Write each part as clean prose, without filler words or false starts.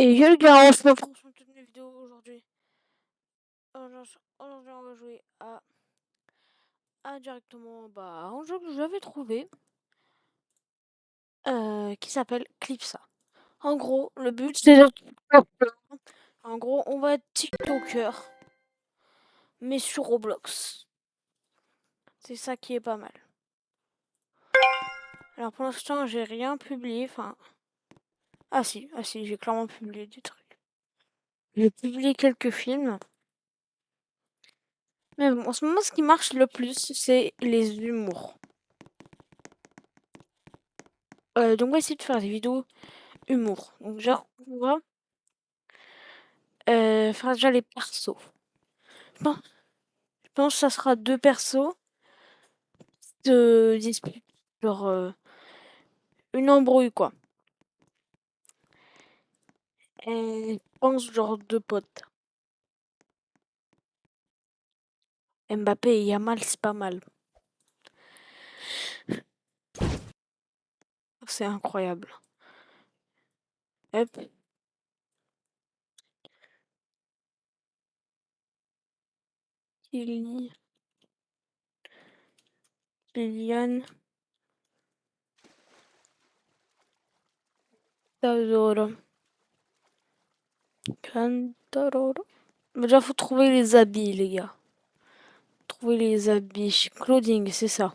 Et yo le gars, on se reprend sur toutes mes vidéos aujourd'hui. Aujourd'hui, on va jouer à directement un jeu que j'avais trouvé qui s'appelle Clipsa. En gros, le but c'est de... En gros, on va être TikToker, mais sur Roblox. C'est ça qui est pas mal. Alors pour l'instant, j'ai rien publié. Enfin, ah si, j'ai clairement publié des trucs. J'ai publié quelques films. Mais bon, en ce moment, ce qui marche le plus, c'est les humours. Donc on va essayer de faire des vidéos humour. Donc genre, on va faire déjà les persos. Je je pense que ça sera deux persos de dispute. Genre une embrouille quoi. Et je pense genre deux potes. Mbappé et Yamal, c'est pas mal. C'est incroyable. Hop. Kylian. Kylian. Tadoro. Cantaroro. Déjà, faut trouver les habits, les gars. Trouver les habits. Clothing, c'est ça.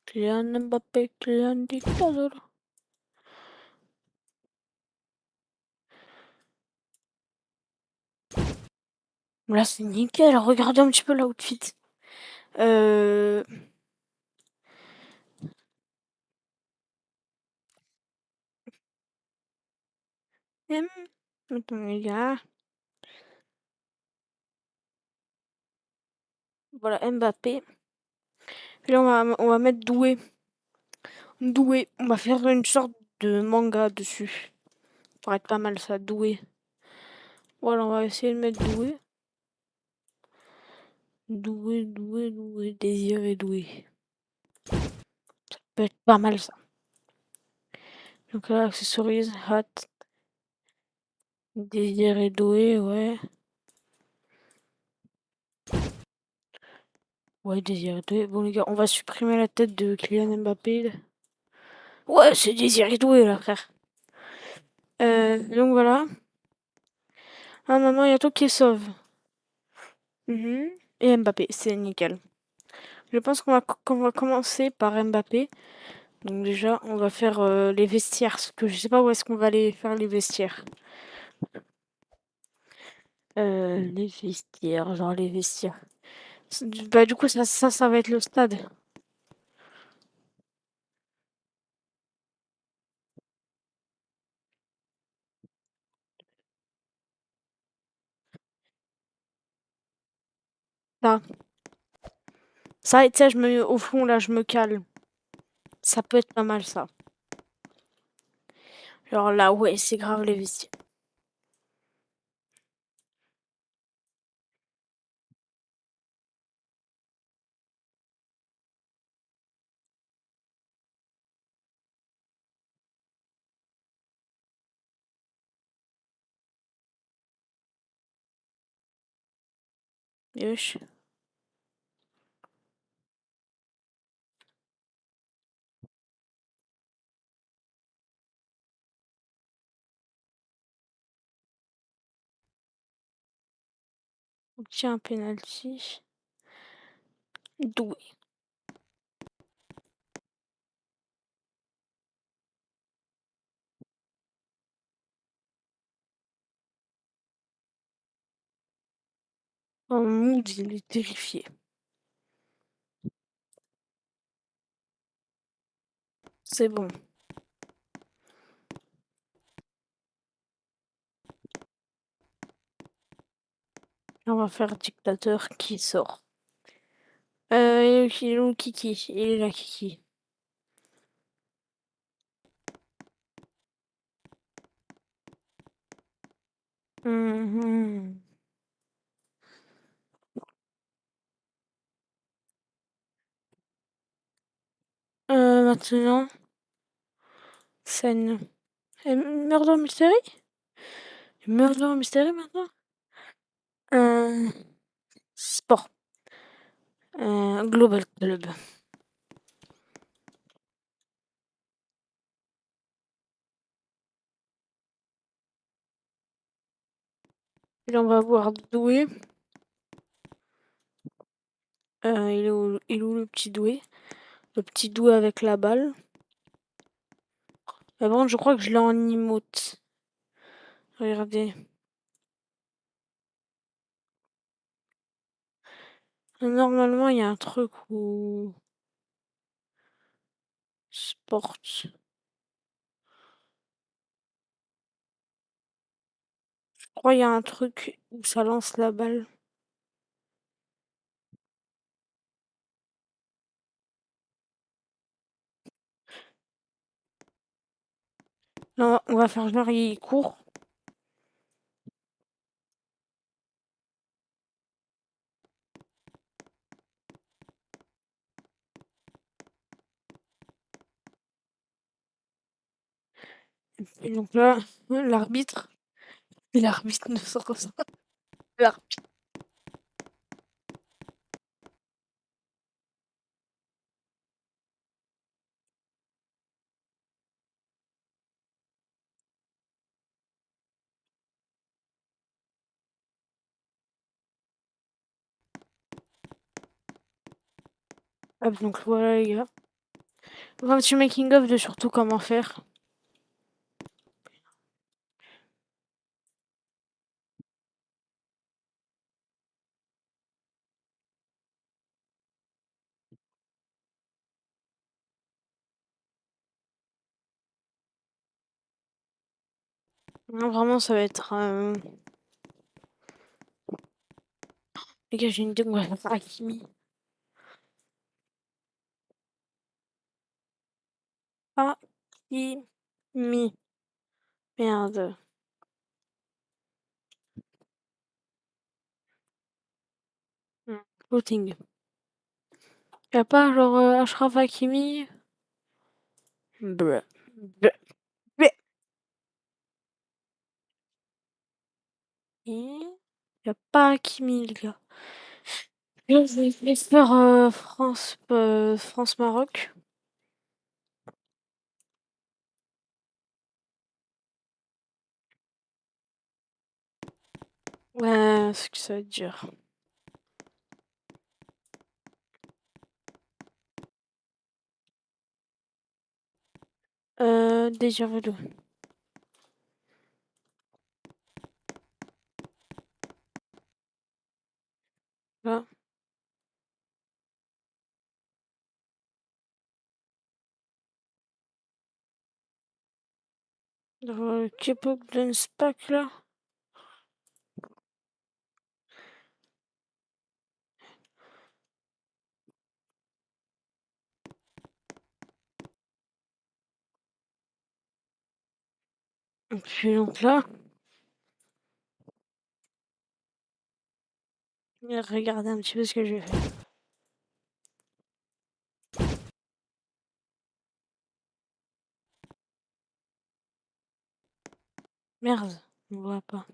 Kylian Mbappé, Kylian Dictador. Là, c'est nickel. Regardez un petit peu l'outfit. Euh... Attends, les gars. Voilà, Mbappé. Puis là, on va mettre Doué. Doué. On va faire une sorte de manga dessus. Ça pourrait être pas mal, ça, Doué. Voilà, on va essayer de mettre Doué. Doué, Doué, Doué. Désiré Doué. Ça peut être pas mal, ça. Donc là, accessories, hat. Désiré Doué, ouais. Ouais, Désiré Doué. Bon, les gars, on va supprimer la tête de Kylian Mbappé. Ouais, c'est Désiré Doué, là, frère. Donc voilà. Ah non, non, il y a tout qui est sauve. Et Mbappé, c'est nickel. Je pense qu'on va commencer par Mbappé. Donc déjà, on va faire les vestiaires. Parce que je sais pas où est-ce qu'on va aller faire les vestiaires. Les vestiaires, genre les vestiaires. Bah du coup, ça va être le stade. Là. Ça, et tu sais, je me au fond, là, je me cale. Ça peut être pas mal, ça. Genre là, ouais, c'est grave les vestiaires. Yosh. Obtient un penalty. Doué. Oh, Mood, il est terrifié. C'est bon. On va faire dictateur qui sort. Il est où Kiki? Il est là, Kiki. Mhm. Maintenant, scène. Et Murder Mystery? Murder Mystery maintenant? Euh, Sport. Global Club. Et là, on va voir Doué. Il est où le petit Doué? Le petit Doué avec la balle. Mais bon, je crois que je l'ai en emote. Regardez. Normalement, il y a un truc où... Sport. Je crois qu'il y a un truc où ça lance la balle. Là, on va faire genre, il court. Et donc là, l'arbitre... L'arbitre ne se ressent. L'arbitre. Ah, donc voilà, les gars. Un petit making-of de surtout comment faire. Non, vraiment, ça va être... Les gars, j'ai une idée qu'on va faire Hakimi. Hakimi. Merde. Voting. Y'a pas genre Ashraf Hakimi? Bruh. Bruh. Bruh. Y'a pas Hakimi, les gars. Là, je vais faire France-Maroc. Ouais, ce que ça veut dire. Désiré. Là. Dans le K-pop Dance Pack, là. Et puis donc là, regardez un petit peu ce que j'ai fait. Merde, on voit pas.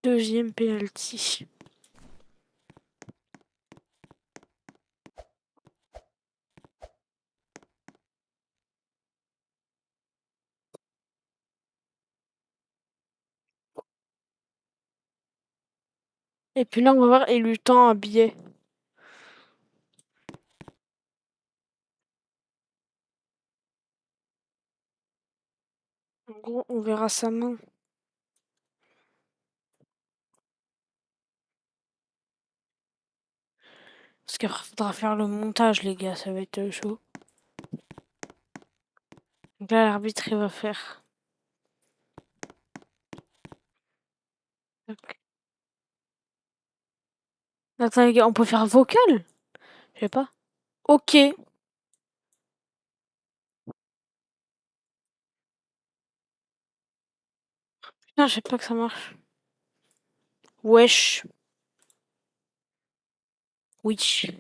Deuxième penalty. Et puis là, on va voir élu temps un billet. En gros, on verra sa main. Parce qu'après, faudra faire le montage, les gars, ça va être chaud. Donc là, l'arbitre, il va faire. Tac. Attends, les gars, on peut faire vocal? Je sais pas. Ok. Putain, je sais pas que ça marche. Wesh. Wesh.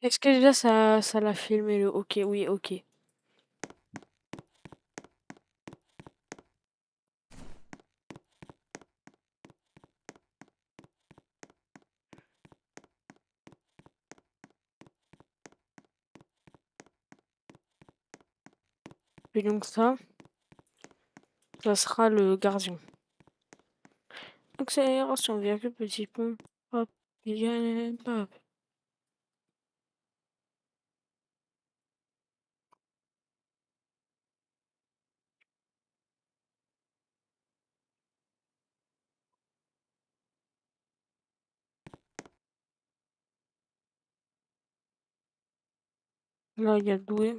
Est-ce que déjà ça l'a filmé le ok? Oui, ok. Et donc ça sera le gardien. Accélération, virgule, petit pont. Hop. Il y a... Hop. Là, il y a doué.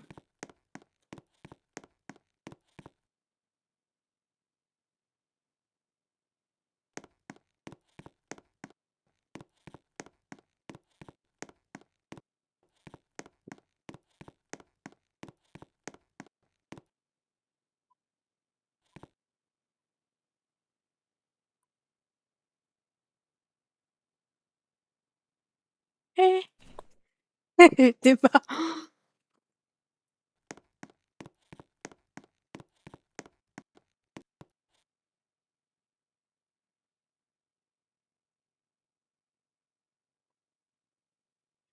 Eh. T'es pas.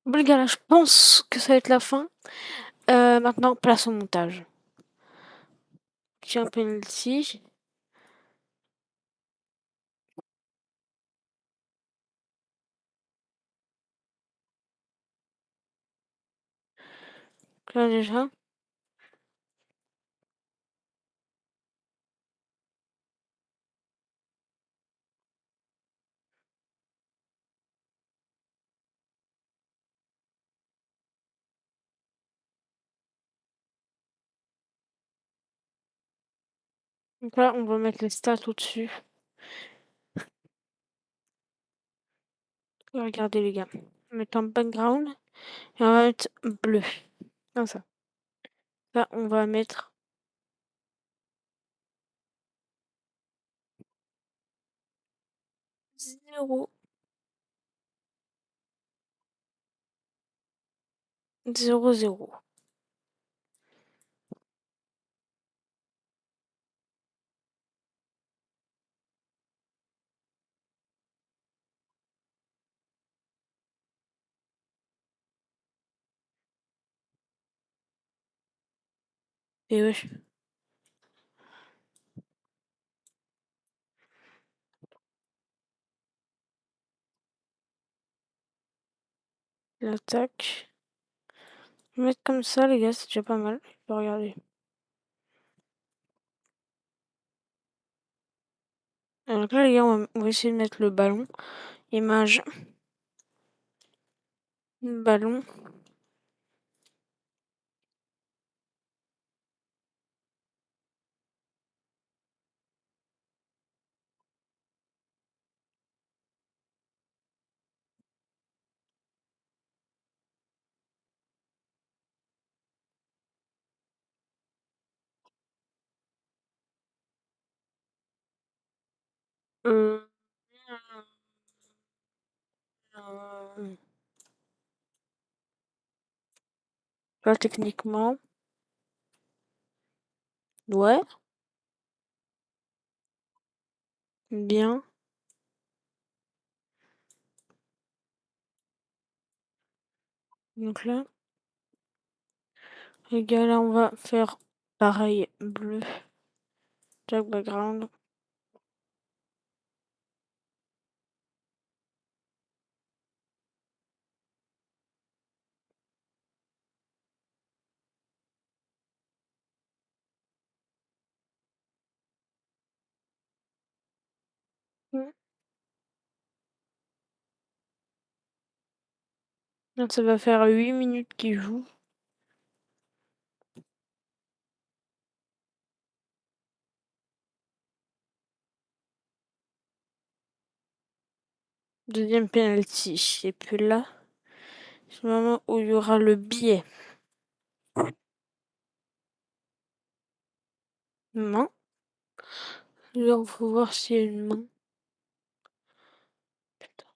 Bon, les gars, là, je pense que ça va être la fin. Maintenant, place au montage. Tiens, penalty. Là, déjà. Donc là, on va mettre les stats au-dessus. Regardez, les gars. On va mettre en background. Et on va mettre bleu. Comme ça. Là, on va mettre 0, 0, 0. Et wesh. L'attaque. Mettre comme ça, les gars, c'est déjà pas mal. Je peux regarder. Donc là, les gars, on va essayer de mettre le ballon. Image. Ballon. Euh, euh, Là, techniquement. Ouais. Bien. Donc là, les gars, là, on va faire pareil. Bleu. Jack background. Donc ça va faire 8 minutes qu'il joue. Deuxième penalty. Et puis là, c'est le moment où il y aura le billet. Main. Là, il faut voir s'il y a une main. Putain.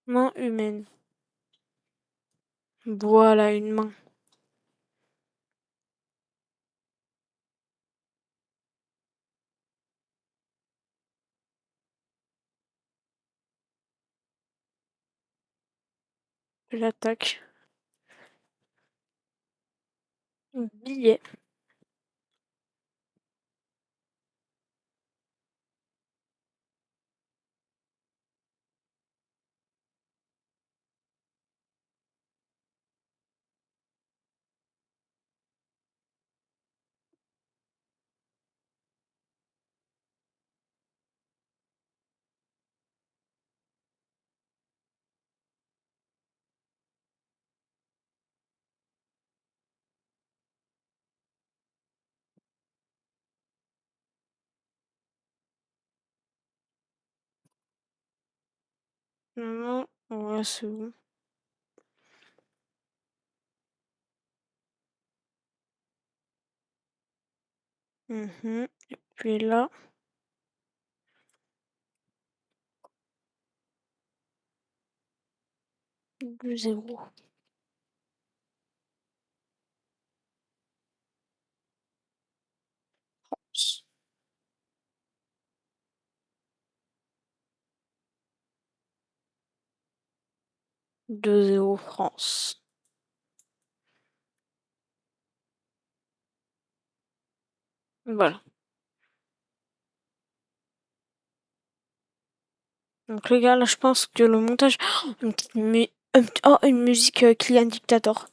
Main humaine. Voilà, une main. L'attaque. Billet. Non, ouais, c'est bon. Et puis là, 2-0. 2-0 France. Voilà. Donc les gars, là, je pense que le montage... Oh, une petite une musique Kylian Dictator.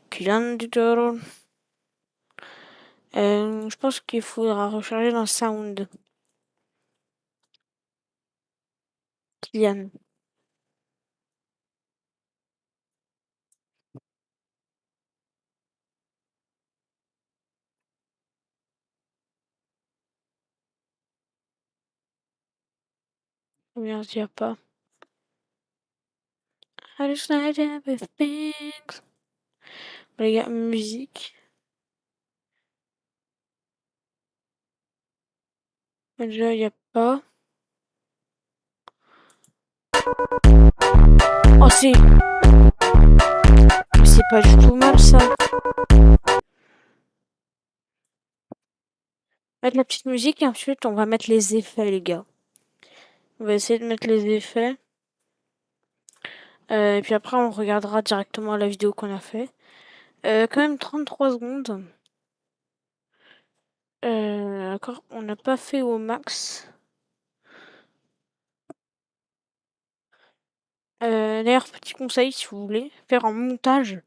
Kylian Dictator. Je pense qu'il faudra recharger dans Sound. Kylian. Merde, y a pas. I just like everything. Les gars, musique. Déjà, y a pas. Oh, c'est pas du tout mal, ça. Mettre la petite musique et ensuite, on va mettre les effets, les gars. On va essayer de mettre les effets. Et puis après, on regardera directement la vidéo qu'on a fait. Quand même 33 secondes. D'accord, on n'a pas fait au max. D'ailleurs, petit conseil, si vous voulez faire un montage,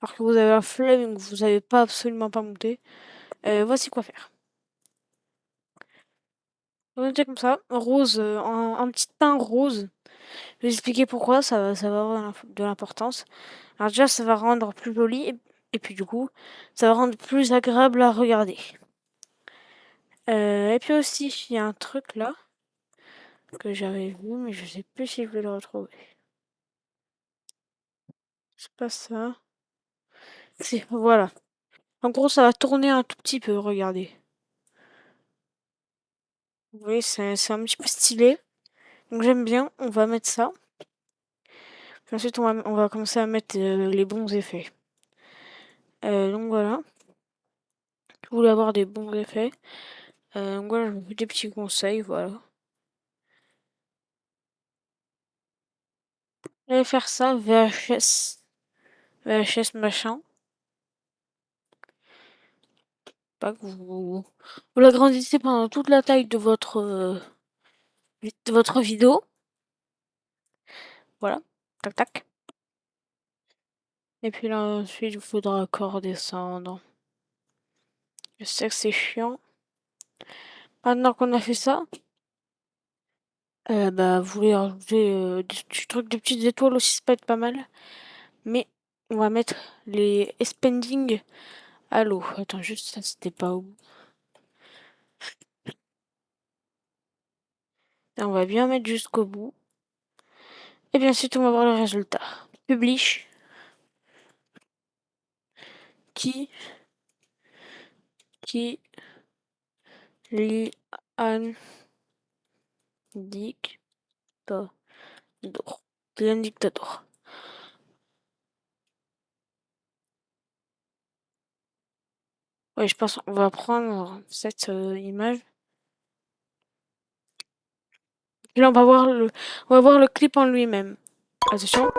alors que vous avez la flemme et que vous n'avez pas absolument pas monté, voici quoi faire. On va dire comme ça, rose, un petit pain rose. Je vais expliquer pourquoi, ça va avoir de l'importance. Alors déjà, ça va rendre plus joli, et puis du coup, ça va rendre plus agréable à regarder. Et puis aussi, il y a un truc là, que j'avais vu, mais je sais plus si je vais le retrouver. C'est pas ça. Voilà. En gros, ça va tourner un tout petit peu, regardez. Vous voyez, c'est un petit peu stylé. Donc j'aime bien, on va mettre ça. Puis ensuite, on va commencer à mettre les bons effets. Donc voilà. Je voulais avoir des bons effets. Donc voilà, je vous fais des petits conseils, voilà. Allez faire ça, VHS machin. Pas que vous l'agrandissez pendant toute la taille de votre vidéo. Voilà. Tac tac. Et puis là, ensuite, il faudra encore descendre. Je sais que c'est chiant. Maintenant qu'on a fait ça, Bah, vous voulez rajouter des petits trucs, des petites étoiles aussi, ça peut être pas mal. Mais on va mettre les spending à l'eau. Attends, juste ça, c'était pas où. Et on va bien mettre jusqu'au bout. Et bien ensuite, on va voir le résultat. Publish. Qui lit un dictateur. Un dictateur. Ouais, je pense qu'on va prendre cette image. Et là, on va voir le clip en lui-même. Attention.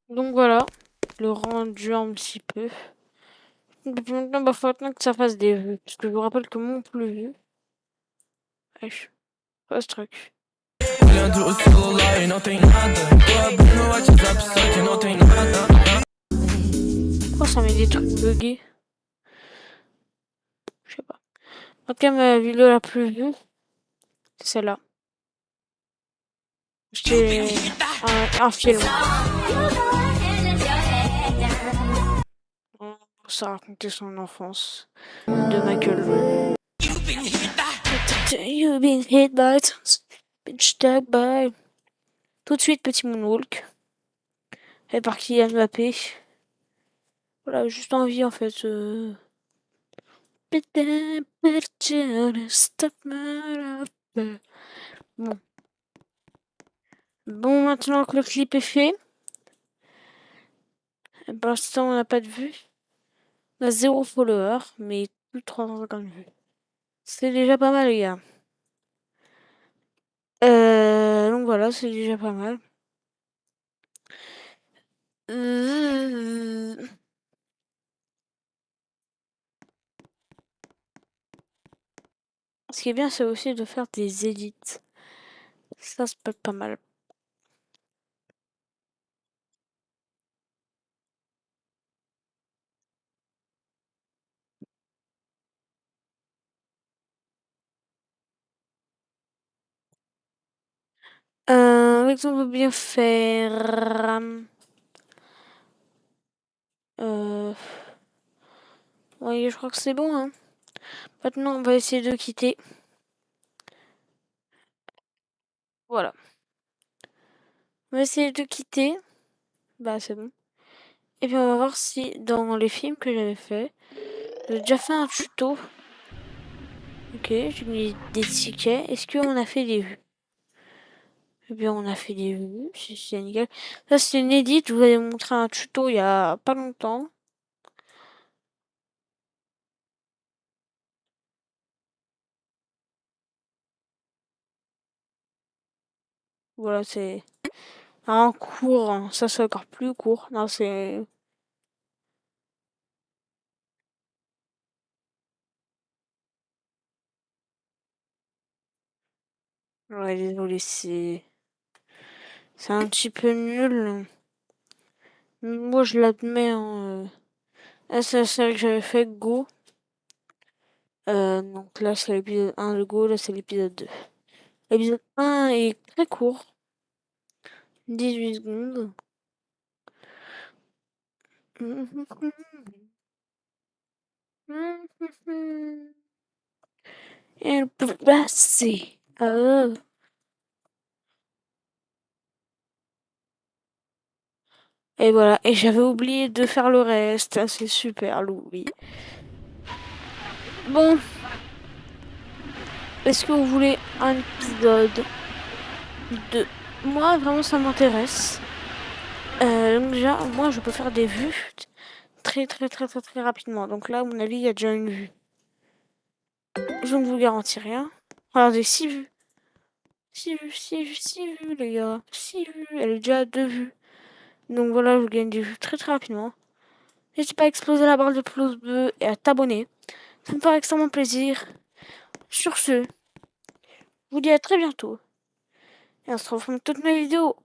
Donc voilà, le rendu un petit peu. Depuis maintenant, bah, faut attendre que ça fasse des vues. Parce que je vous rappelle que mon plus vu. Wesh, pas ce truc. Pourquoi ça met des trucs buggés? Je sais pas. Ok, ma vidéo la plus vue, c'est celle-là. C'était un film. Ça racontait son enfance de Michael. You've been hit by, been stuck by. Tout de suite, petit moonwalk. Et par Kylian Mbappé. Voilà, juste envie en fait. Bon. Bon, maintenant que le clip est fait, pour l'instant on n'a pas de vues. On a 0 follower, mais plus de 350 vues. C'est déjà pas mal, les gars. Donc voilà, c'est déjà pas mal. Ce qui est bien, c'est aussi de faire des edits. Ça peut être pas mal. Avec ça, on peut bien faire. Oui, je crois que c'est bon, hein. Maintenant, on va essayer de quitter. Voilà. On va essayer de quitter. Bah, c'est bon. Et puis, on va voir si dans les films que j'avais fait, j'ai déjà fait un tuto. Ok, j'ai mis des tickets. Est-ce qu'on a fait des vues? Eh bien, on a fait des vues. C'est nickel. Ça, c'est une edit. Je vous avais montré un tuto il y a pas longtemps. Voilà, c'est un court. Hein. Ça, c'est encore plus court. Non, c'est. Ouais, désolé, c'est. C'est un petit peu nul. Moi, je l'admets. Hein. C'est la série que j'avais fait, Go. Donc là, c'est l'épisode 1 de Go. Là, c'est l'épisode 2. L'épisode 1 est très court. 18 secondes. Elle peut passer. Et voilà. Et j'avais oublié de faire le reste. Ah, c'est super, Louis. Bon. Est-ce que vous voulez un épisode de... Moi, vraiment, ça m'intéresse. Donc déjà, moi, je peux faire des vues très, très, très, très, très rapidement. Donc là, à mon avis, il y a déjà une vue. Je ne vous garantis rien. Regardez, 6 vues. 6 vues, 6 vues, 6 vues, les gars. 6 vues. Elle est déjà à 2 vues. Donc voilà, je gagne des vues très très rapidement. N'hésite pas à exploser la barre de pouce bleu et à t'abonner. Ça me ferait extrêmement plaisir. Sur ce, je vous dis à très bientôt. Et on se retrouve pour toutes mes vidéos.